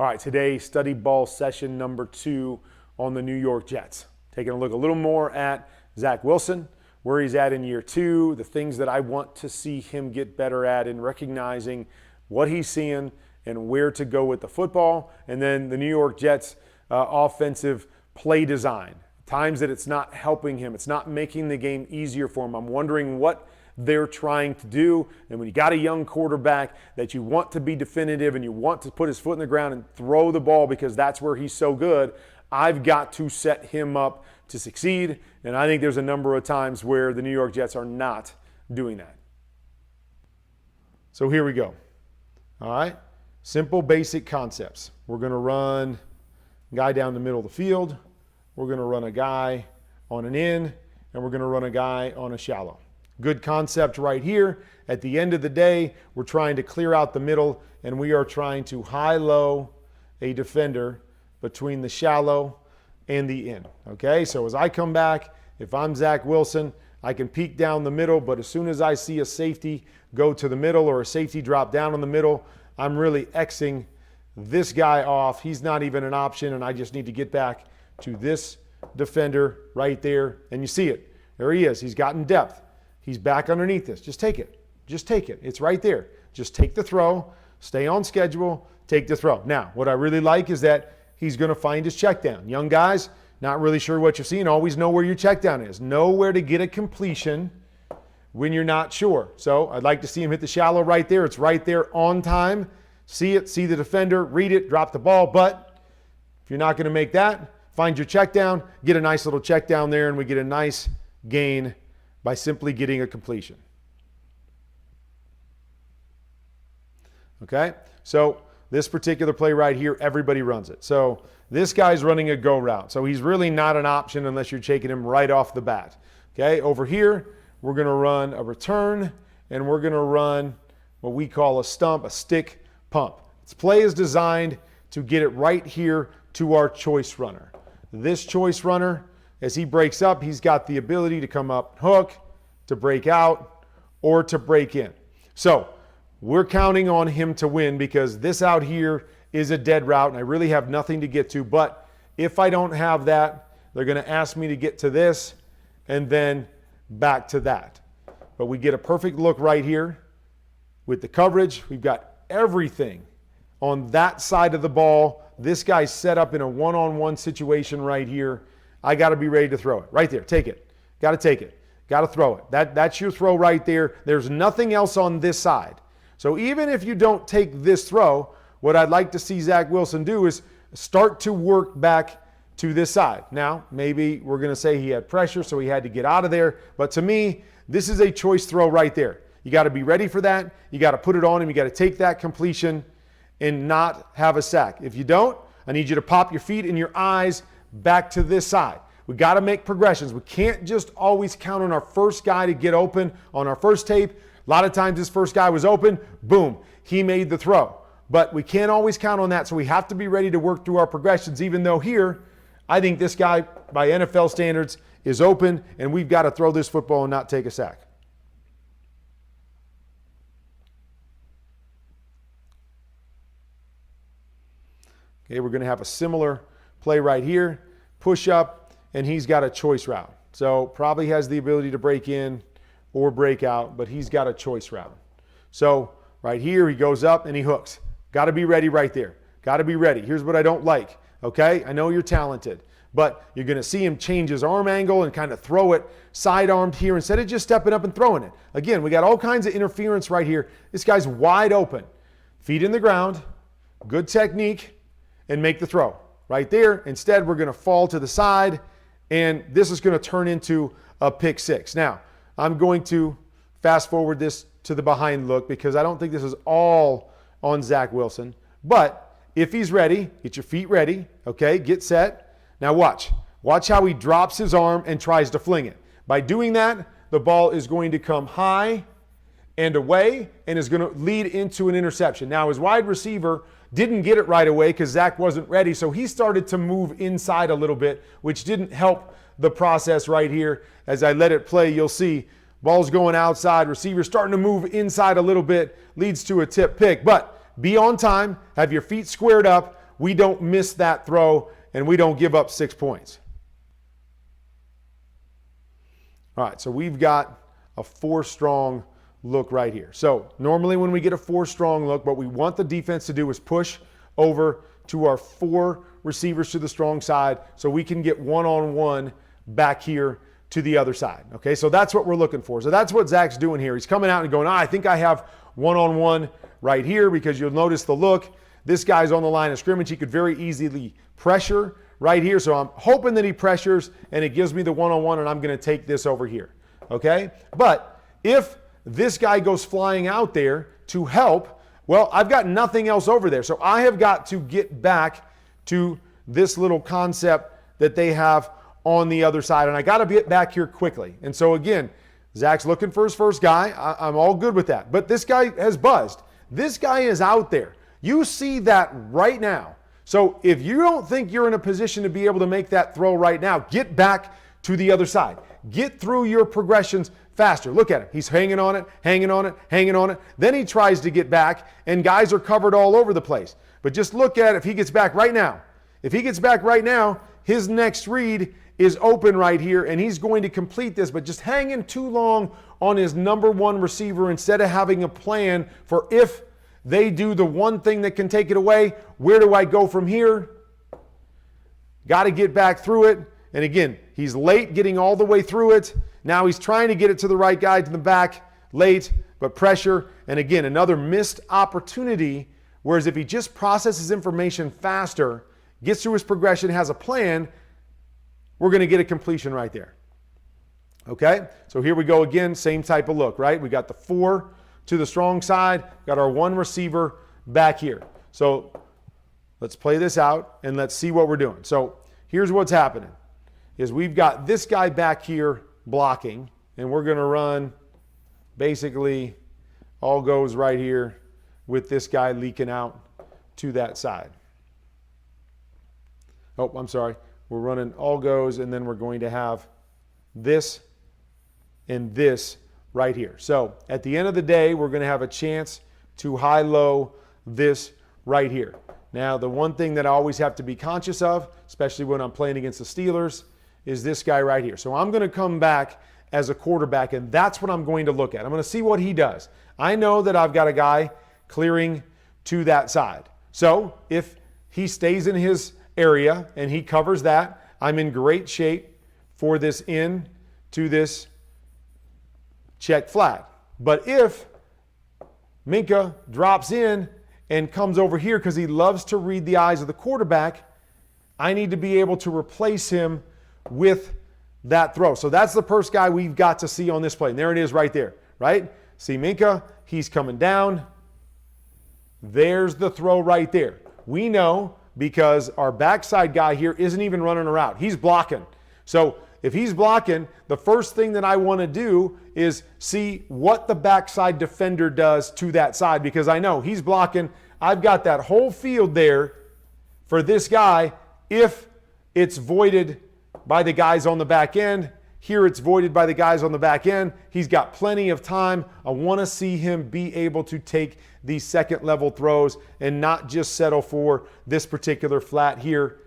All right, today, study ball session number 2 on the New York Jets. Taking a look a little more at Zach Wilson, where he's at in year 2, the things that I want to see him get better at in recognizing what he's seeing and where to go with the football, and then the New York Jets offensive play design. Times that it's not helping him, it's not making the game easier for him. I'm wondering what they're trying to do. And when you got a young quarterback that you want to be definitive and you want to put his foot in the ground and throw the ball because that's where he's so good, I've got to set him up to succeed. And I think there's a number of times where the New York Jets are not doing that. So here we go. All right. Simple, basic concepts. We're going to run a guy down the middle of the field. We're going to run a guy on an in, and we're going to run a guy on a shallow. Good concept right here. At the end of the day, we're trying to clear out the middle, and we are trying to high-low a defender between the shallow and the in. Okay, so as I come back, if I'm Zach Wilson, I can peek down the middle, but as soon as I see a safety go to the middle or a safety drop down in the middle, I'm really Xing this guy off. He's not even an option, and I just need to get back to this defender right there. And you see it. There he is. He's gotten depth. He's back underneath this. Just take it. Just take it. It's right there. Just take the throw. Stay on schedule. Take the throw. Now, what I really like is that he's going to find his check down. Young guys, not really sure what you're seeing. Always know where your check down is. Know where to get a completion when you're not sure. So I'd like to see him hit the shallow right there. It's right there on time. See it. See the defender. Read it. Drop the ball. But if you're not going to make that, find your check down. Get a nice little check down there, and we get a nice gain by simply getting a completion. Okay, so this particular play right here, everybody runs it. So this guy's running a go route. So he's really not an option unless you're taking him right off the bat. Okay, over here, we're going to run a return, and we're going to run what we call a stump, a stick pump. This play is designed to get it right here to our choice runner. This choice runner, as he breaks up, he's got the ability to come up hook, to break out, or to break in. So we're counting on him to win because this out here is a dead route and I really have nothing to get to. But if I don't have that, they're going to ask me to get to this and then back to that. But we get a perfect look right here with the coverage. We've got everything on that side of the ball. This guy's set up in a one-on-one situation right here. I got to be ready to throw it. Right there. Take it. Got to take it. Got to throw it. That's your throw right there. There's nothing else on this side. So even if you don't take this throw, what I'd like to see Zach Wilson do is start to work back to this side. Now, maybe we're going to say he had pressure, so he had to get out of there. But to me, this is a choice throw right there. You got to be ready for that. You got to put it on him. You got to take that completion and not have a sack. If you don't, I need you to pop your feet and your eyes back to this side. We got to make progressions. We can't just always count on our first guy to get open on our first tape. A lot of times this first guy was open, boom, he made the throw. But we can't always count on that, so we have to be ready to work through our progressions, even though here, I think this guy, by NFL standards, is open, and we've got to throw this football and not take a sack. Okay, we're going to have a similar play right here. Push up, and he's got a choice route. So probably has the ability to break in or break out, but he's got a choice route. So right here, he goes up and he hooks. Got to be ready right there. Got to be ready. Here's what I don't like, okay? I know you're talented, but you're going to see him change his arm angle and kind of throw it side-armed here instead of just stepping up and throwing it. Again, we got all kinds of interference right here. This guy's wide open. Feet in the ground, good technique, and make the throw. Right there. Instead, we're going to fall to the side, and this is going to turn into a pick six. Now, I'm going to fast forward this to the behind look because I don't think this is all on Zach Wilson. But if he's ready, get your feet ready, okay? Get set. Now watch. Watch how he drops his arm and tries to fling it. By doing that, the ball is going to come high and away and is going to lead into an interception. Now, his wide receiver didn't get it right away because Zach wasn't ready, so he started to move inside a little bit, which didn't help the process right here. As I let it play, you'll see ball's going outside, receiver starting to move inside a little bit, leads to a tip pick. But be on time, have your feet squared up, we don't miss that throw and we don't give up 6 points. All right, so we've got a 4-strong look right here. So normally when we get a 4-strong look, what we want the defense to do is push over to our 4 receivers to the strong side so we can get one-on-one back here to the other side. Okay, so that's what we're looking for. So that's what Zach's doing here. He's coming out and going, I think I have one-on-one right here, because you'll notice the look. This guy's on the line of scrimmage. He could very easily pressure right here. So I'm hoping that he pressures and it gives me the one-on-one, and I'm going to take this over here. Okay, but if this guy goes flying out there to help, well, I've got nothing else over there. So I have got to get back to this little concept that they have on the other side. And I got to get back here quickly. And so again, Zach's looking for his first guy. I'm all good with that. But this guy has buzzed. This guy is out there. You see that right now. So if you don't think you're in a position to be able to make that throw right now, get back to the other side. Get through your progressions faster. Look at him. He's hanging on it, hanging on it, hanging on it. Then he tries to get back, and guys are covered all over the place. But just look at if he gets back right now. If he gets back right now, his next read is open right here, and he's going to complete this, but just hanging too long on his number 1 receiver instead of having a plan for if they do the one thing that can take it away, where do I go from here? Got to get back through it. And again, he's late getting all the way through it. Now he's trying to get it to the right guy to the back, late, but pressure. And again, another missed opportunity, whereas if he just processes information faster, gets through his progression, has a plan, we're going to get a completion right there. Okay, so here we go again, same type of look, right? We got the 4 to the strong side, got our 1 receiver back here. So let's play this out and let's see what we're doing. So here's what's happening, is we've got this guy back here blocking, and we're going to run basically all goes right here with this guy leaking out to that side. Oh, I'm sorry. We're running all goes, and then we're going to have this and this right here. So at the end of the day, we're going to have a chance to high-low this right here. Now, the one thing that I always have to be conscious of, especially when I'm playing against the Steelers, is this guy right here. So I'm going to come back as a quarterback, and that's what I'm going to look at. I'm going to see what he does. I know that I've got a guy clearing to that side. So if he stays in his area and he covers that, I'm in great shape for this in to this check flat. But if Minkah drops in and comes over here because he loves to read the eyes of the quarterback, I need to be able to replace him with that throw. So that's the first guy we've got to see on this play. And there it is right there, right? See Minkah, he's coming down. There's the throw right there. We know because our backside guy here isn't even running a route. He's blocking. So if he's blocking, the first thing that I want to do is see what the backside defender does to that side, because I know he's blocking. I've got that whole field there for this guy. If it's voided by the guys on the back end, here it's voided by the guys on the back end. He's got plenty of time. I want to see him be able to take these second level throws and not just settle for this particular flat here.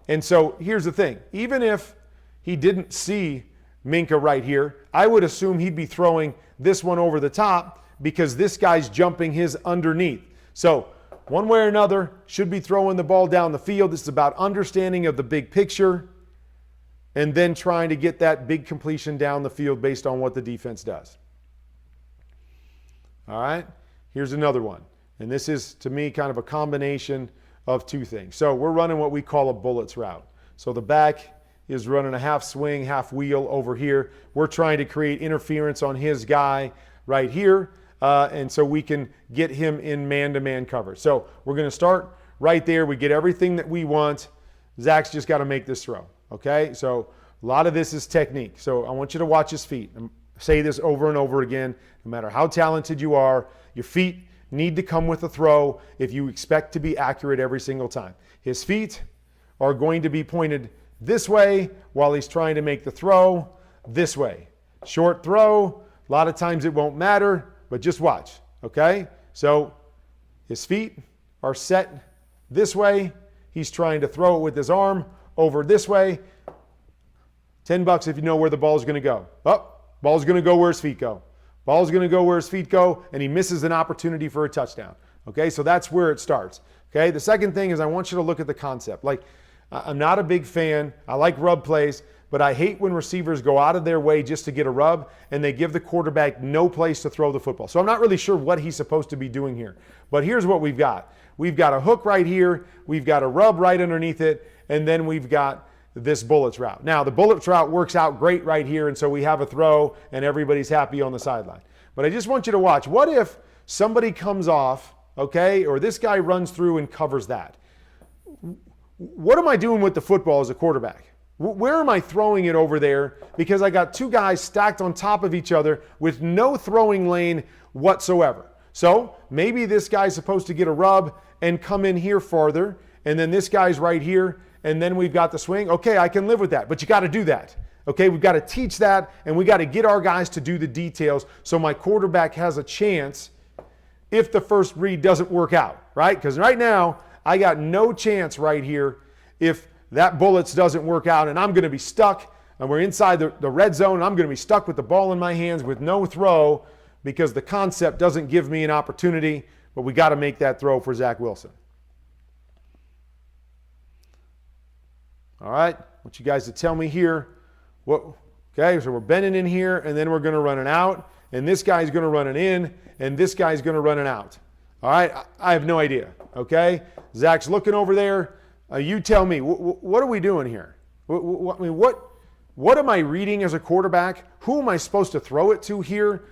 And so here's the thing. Even if he didn't see Minkah right here, I would assume he'd be throwing this one over the top because this guy's jumping his underneath. So one way or another, should be throwing the ball down the field. This is about understanding of the big picture and then trying to get that big completion down the field based on what the defense does. All right, here's another one. And this is, to me, kind of a combination of two things. So we're running what we call a bullets route. So the back is running a half swing, half wheel over here. We're trying to create interference on his guy right here. And so we can get him in man-to-man cover. So we're going to start right there. We get everything that we want. Zach's just got to make this throw. Okay, so a lot of this is technique. So I want you to watch his feet. I say this over and over again. No matter how talented you are, your feet need to come with a throw if you expect to be accurate every single time. His feet are going to be pointed this way while he's trying to make the throw this way. Short throw, a lot of times it won't matter, but just watch, okay? So his feet are set this way. He's trying to throw it with his arm over this way. $10 if you know where the ball is going to go. Oh, ball's going to go where his feet go. Ball's going to go where his feet go, and he misses an opportunity for a touchdown. Okay, so that's where it starts. Okay, the second thing is I want you to look at the concept. Like, I'm not a big fan. I like rub plays, but I hate when receivers go out of their way just to get a rub and they give the quarterback no place to throw the football. So I'm not really sure what he's supposed to be doing here. But here's what we've got. We've got a hook right here. We've got a rub right underneath it. And then we've got this bullets route. Now, the bullets route works out great right here, and so we have a throw, and everybody's happy on the sideline. But I just want you to watch. What if somebody comes off, okay, or this guy runs through and covers that? What am I doing with the football as a quarterback? Where am I throwing it over there? Because I got two guys stacked on top of each other with no throwing lane whatsoever. So maybe this guy's supposed to get a rub and come in here farther, and then this guy's right here, and then we've got the swing. Okay, I can live with that, but you got to do that. Okay, we've got to teach that, and we got to get our guys to do the details so my quarterback has a chance if the first read doesn't work out, right? Because right now, I got no chance right here if that bullets doesn't work out, and I'm going to be stuck, and we're inside the red zone, and I'm going to be stuck with the ball in my hands with no throw because the concept doesn't give me an opportunity, but we got to make that throw for Zach Wilson. All right, I want you guys to tell me here. Okay, so we're bending in here, and then we're going to run it out, and this guy's going to run it in, and this guy's going to run it out. All right, I have no idea, okay? Zach's looking over there. You tell me, what are we doing here? What am I reading as a quarterback? Who am I supposed to throw it to here?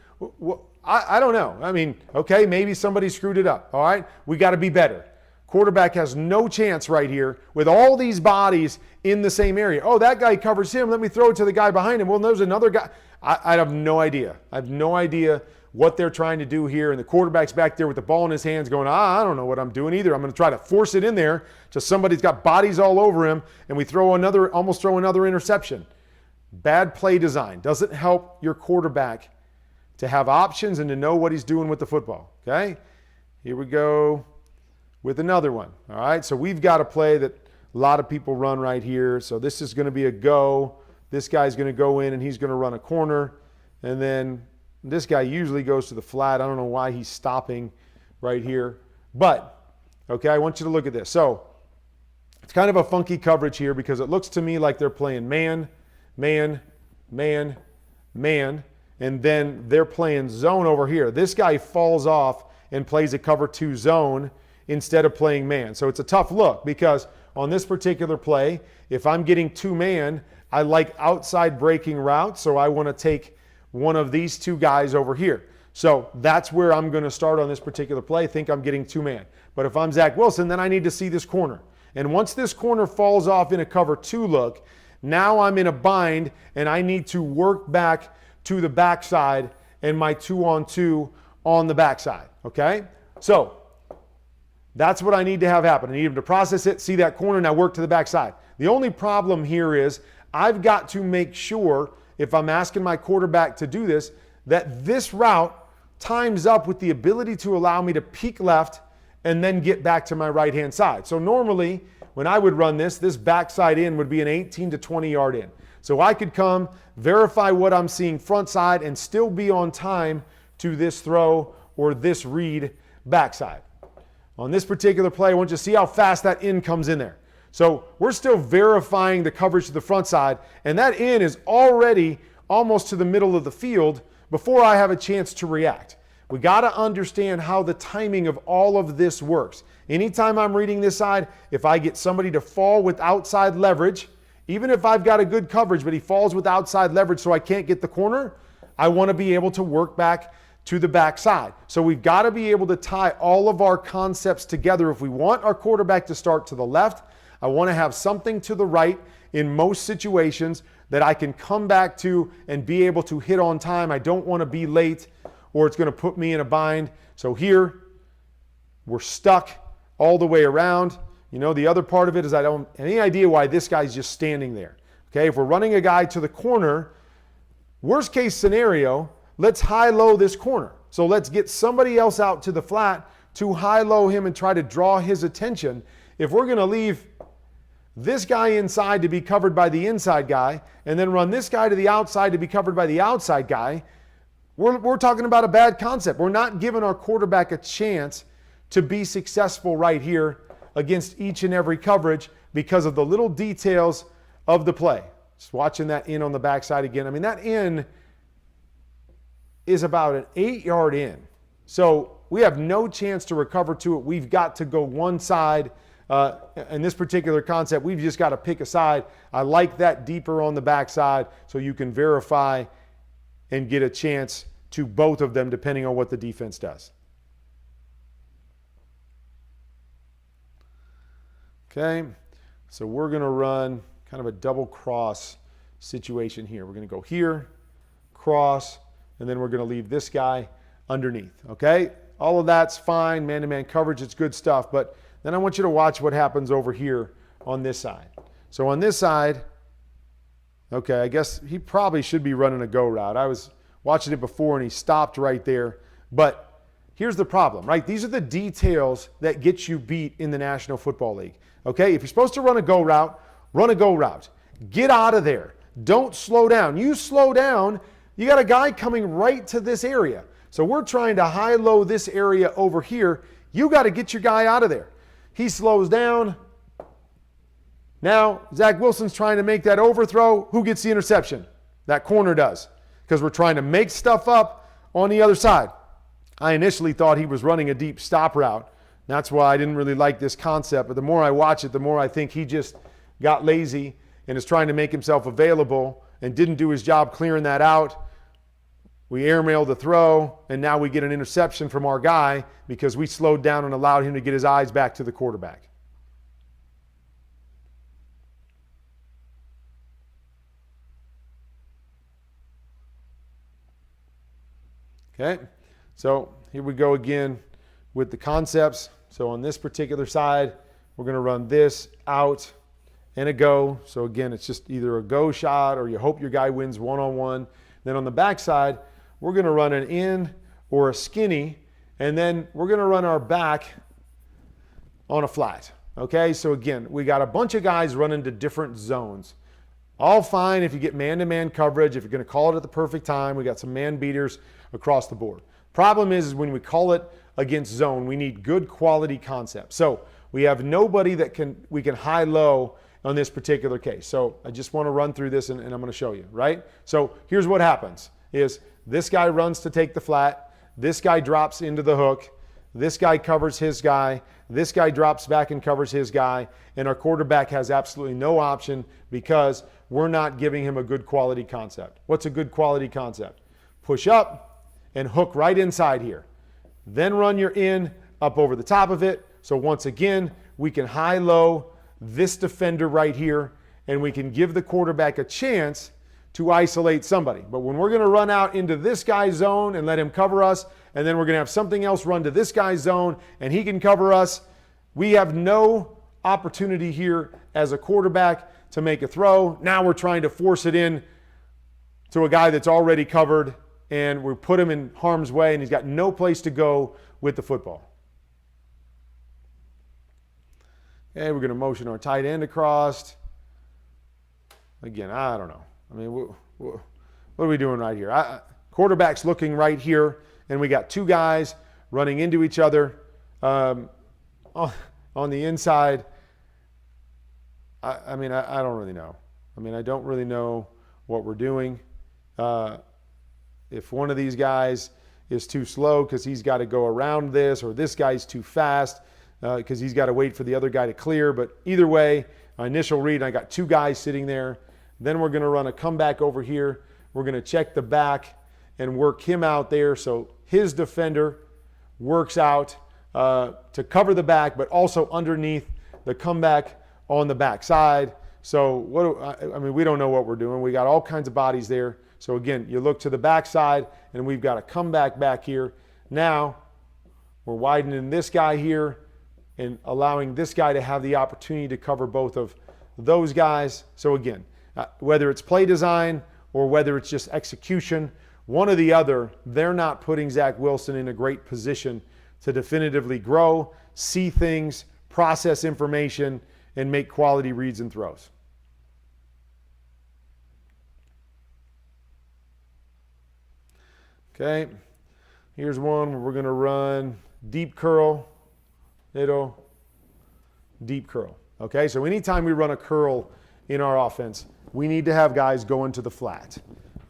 I don't know. I mean, okay, maybe somebody screwed it up, all right? We got to be better. Quarterback has no chance right here with all these bodies in the same area. Oh, that guy covers him. Let me throw it to the guy behind him. Well, there's another guy. I have no idea. I have no idea what they're trying to do here. And the quarterback's back there with the ball in his hands going, I don't know what I'm doing either. I'm going to try to force it in there to somebody's got bodies all over him, and we almost throw another interception. Bad play design. Doesn't help your quarterback to have options and to know what he's doing with the football. Okay? Here we go with another one. All right, so we've got a play that a lot of people run right here. So this is going to be a go. This guy's going to go in and he's going to run a corner. And then this guy usually goes to the flat. I don't know why he's stopping right here. But, okay, I want you to look at this. So it's kind of a funky coverage here because it looks to me like they're playing man, man, man, man. And then they're playing zone over here. This guy falls off and plays a cover 2 zone instead of playing man. So it's a tough look because on this particular play, if I'm getting 2-man, I like outside breaking routes, so I want to take one of these 2 guys over here. So that's where I'm going to start on this particular play. Think I'm getting 2-man. But if I'm Zach Wilson, then I need to see this corner. And once this corner falls off in a cover 2 look, now I'm in a bind and I need to work back to the backside and my 2-on-2 on the backside. Okay? So that's what I need to have happen. I need him to process it, see that corner, now work to the backside. The only problem here is I've got to make sure, if I'm asking my quarterback to do this, that this route times up with the ability to allow me to peek left and then get back to my right-hand side. So normally, when I would run this backside in would be an 18 to 20 yard in. So I could come, verify what I'm seeing front side, and still be on time to this throw or this read backside. On this particular play, I want you to see how fast that in comes in there. So we're still verifying the coverage to the front side, and that in is already almost to the middle of the field before I have a chance to react. We got to understand how the timing of all of this works. Anytime I'm reading this side, if I get somebody to fall with outside leverage, even if I've got a good coverage, but he falls with outside leverage so I can't get the corner, I want to be able to work back to the backside. So we've got to be able to tie all of our concepts together. If we want our quarterback to start to the left, I want to have something to the right in most situations that I can come back to and be able to hit on time. I don't want to be late or it's going to put me in a bind. So here, we're stuck all the way around. You know, the other part of it is I don't have any idea why this guy's just standing there. Okay, if we're running a guy to the corner, worst case scenario, let's high-low this corner. So let's get somebody else out to the flat to high-low him and try to draw his attention. If we're going to leave this guy inside to be covered by the inside guy, and then run this guy to the outside to be covered by the outside guy, we're talking about a bad concept. We're not giving our quarterback a chance to be successful right here against each and every coverage because of the little details of the play. Just watching that in on the backside again. I mean, that in is about an 8-yard in. So we have no chance to recover to it. We've got to go one side. In this particular concept, we've just got to pick a side. I like that deeper on the backside so you can verify and get a chance to both of them depending on what the defense does. Okay, so we're going to run kind of a double cross situation here. We're going to go here, cross, and then we're going to leave this guy underneath. Okay, all of that's fine, man-to-man coverage, it's good stuff, but then I want you to watch what happens over here on this side. So on this side, okay, I guess he probably should be running a go route. I was watching it before and he stopped right there, but here's the problem, right? These are the details that get you beat in the National Football League. Okay, if you're supposed to run a go route, run a go route. Get out of there. Don't slow down. You slow down, you got a guy coming right to this area. So we're trying to high-low this area over here. You got to get your guy out of there. He slows down. Now, Zach Wilson's trying to make that overthrow. Who gets the interception? That corner does, because we're trying to make stuff up on the other side. I initially thought he was running a deep stop route. That's why I didn't really like this concept. But the more I watch it, the more I think he just got lazy and is trying to make himself available and didn't do his job clearing that out. We airmailed the throw, and now we get an interception from our guy because we slowed down and allowed him to get his eyes back to the quarterback. Okay, so here we go again with the concepts. So on this particular side, we're going to run this out and a go. So again, it's just either a go shot or you hope your guy wins one-on-one. Then on the backside, we're going to run an in or a skinny, and then we're going to run our back on a flat. Okay, so again, we got a bunch of guys running to different zones. All fine if you get man-to-man coverage, if you're going to call it at the perfect time. We got some man beaters across the board. Problem is when we call it against zone, we need good quality concepts. So we have nobody that we can high-low on this particular case. So I just want to run through this and I'm going to show you, right? So here's what happens is this guy runs to take the flat. This guy drops into the hook. This guy covers his guy. This guy drops back and covers his guy. And our quarterback has absolutely no option because we're not giving him a good quality concept. What's a good quality concept? Push up and hook right inside here. Then run your in up over the top of it. So once again, we can high-low this defender right here, and we can give the quarterback a chance to isolate somebody. But when we're going to run out into this guy's zone and let him cover us, and then we're going to have something else run to this guy's zone and he can cover us, we have no opportunity here as a quarterback to make a throw. Now we're trying to force it in to a guy that's already covered, and we put him in harm's way, and he's got no place to go with the football. Okay, we're going to motion our tight end across. Again, I don't know. I mean, what are we doing right here? Quarterback's looking right here, and we got two guys running into each other on the inside. I mean, I don't really know. I mean, I don't really know what we're doing. If one of these guys is too slow because he's got to go around this, or this guy's too fast because he's got to wait for the other guy to clear. But either way, my initial read, I got two guys sitting there. Then we're going to run a comeback over here. We're going to check the back and work him out there so his defender works out to cover the back, but also underneath the comeback on the backside. So I mean, we don't know what we're doing. We got all kinds of bodies there. So again, you look to the backside, and we've got a comeback back here. Now we're widening this guy here and allowing this guy to have the opportunity to cover both of those guys. So again, whether it's play design or whether it's just execution, one or the other, they're not putting Zach Wilson in a great position to definitively grow, see things, process information, and make quality reads and throws. Okay, here's one where we're going to run deep curl, middle, deep curl. Okay, so anytime we run a curl in our offense, we need to have guys going to the flat.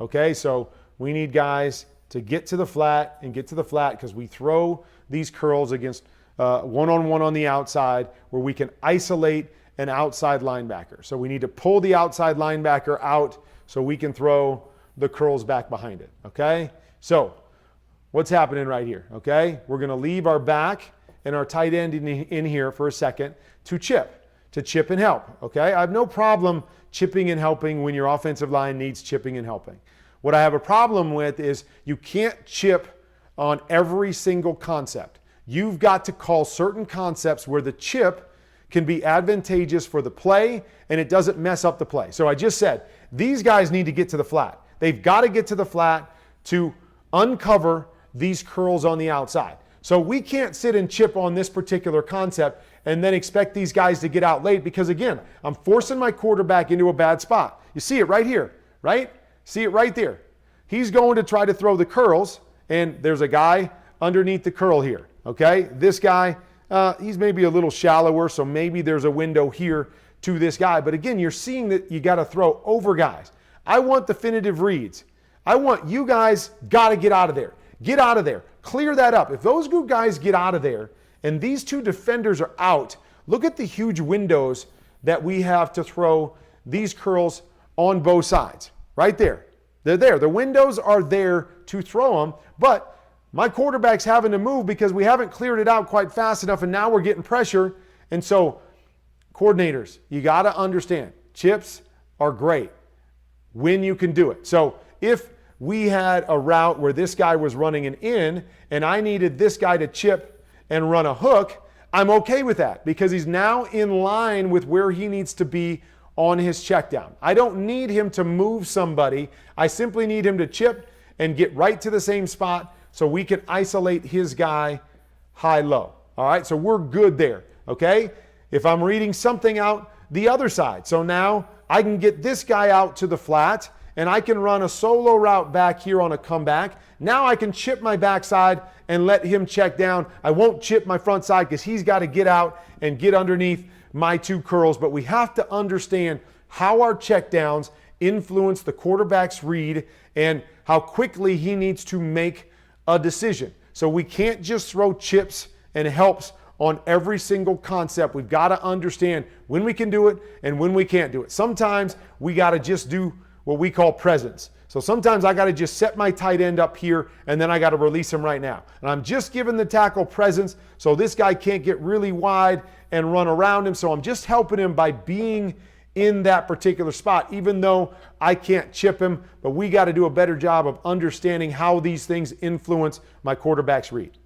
Okay, so we need guys to get to the flat and get to the flat because we throw these curls against one-on-one on the outside where we can isolate an outside linebacker. So we need to pull the outside linebacker out so we can throw the curls back behind it. Okay, so what's happening right here? Okay, we're going to leave our back and our tight end in here for a second to chip and help. Okay, I have no problem chipping and helping when your offensive line needs chipping and helping. What I have a problem with is you can't chip on every single concept. You've got to call certain concepts where the chip can be advantageous for the play and it doesn't mess up the play. So I just said, these guys need to get to the flat. They've got to get to the flat to uncover these curls on the outside. So we can't sit and chip on this particular concept and then expect these guys to get out late because, again, I'm forcing my quarterback into a bad spot. You see it right here, right? See it right there. He's going to try to throw the curls, and there's a guy underneath the curl here, okay? This guy, he's maybe a little shallower, so maybe there's a window here to this guy. But again, you're seeing that you got to throw over guys. I want definitive reads. I want you guys got to get out of there. Get out of there. Clear that up. If those good guys get out of there and these two defenders are out, look at the huge windows that we have to throw these curls on both sides. Right there. They're there. The windows are there to throw them, but my quarterback's having to move because we haven't cleared it out quite fast enough, and now we're getting pressure. And so, coordinators, you got to understand, chips are great when you can do it. So if we had a route where this guy was running an in and I needed this guy to chip and run a hook, I'm okay with that because he's now in line with where he needs to be on his check down. I don't need him to move somebody. I simply need him to chip and get right to the same spot so we can isolate his guy high-low. All right, so we're good there, okay? If I'm reading something out the other side, so now I can get this guy out to the flat and I can run a solo route back here on a comeback. Now I can chip my backside and let him check down. I won't chip my front side because he's got to get out and get underneath my two curls. But we have to understand how our check downs influence the quarterback's read and how quickly he needs to make a decision. So we can't just throw chips and helps on every single concept. We've got to understand when we can do it and when we can't do it. Sometimes we got to just do what we call presence. So sometimes I got to just set my tight end up here and then I got to release him right now. And I'm just giving the tackle presence so this guy can't get really wide and run around him. So I'm just helping him by being in that particular spot, even though I can't chip him. But we got to do a better job of understanding how these things influence my quarterback's read.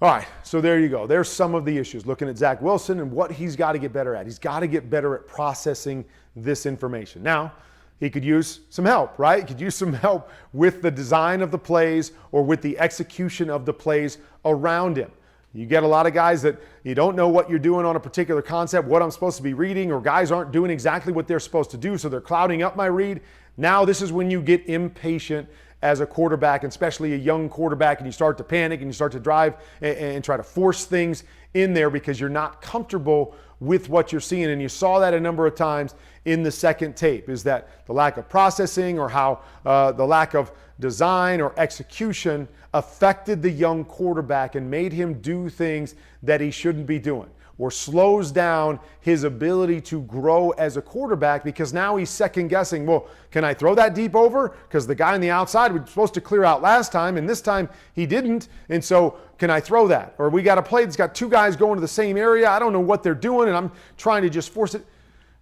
All right, so there you go. There's some of the issues. Looking at Zach Wilson and what he's got to get better at. He's got to get better at processing this information. Now, he could use some help, right? He could use some help with the design of the plays or with the execution of the plays around him. You get a lot of guys that you don't know what you're doing on a particular concept, what I'm supposed to be reading, or guys aren't doing exactly what they're supposed to do, so they're clouding up my read. Now this is when you get impatient as a quarterback, especially a young quarterback, and you start to panic and you start to drive and try to force things in there because you're not comfortable with what you're seeing. And you saw that a number of times in the second tape, is that the lack of processing or how the lack of design or execution affected the young quarterback and made him do things that he shouldn't be doing, or slows down his ability to grow as a quarterback because now he's second guessing, well, can I throw that deep over? Because the guy on the outside was supposed to clear out last time and this time he didn't. And so can I throw that? Or we got a play that's got two guys going to the same area. I don't know what they're doing and I'm trying to just force it.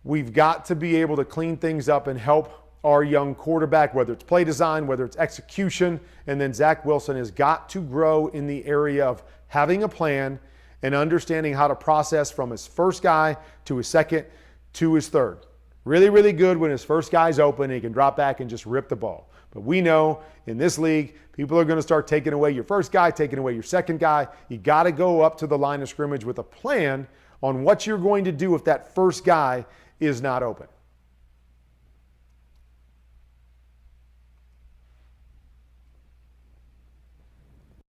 We've got to be able to clean things up and help our young quarterback, whether it's play design, whether it's execution. And then Zach Wilson has got to grow in the area of having a plan and understanding how to process from his first guy to his second to his third. Really, really good when his first guy's open and he can drop back and just rip the ball. But we know in this league, people are going to start taking away your first guy, taking away your second guy. You got to go up to the line of scrimmage with a plan on what you're going to do if that first guy is not open.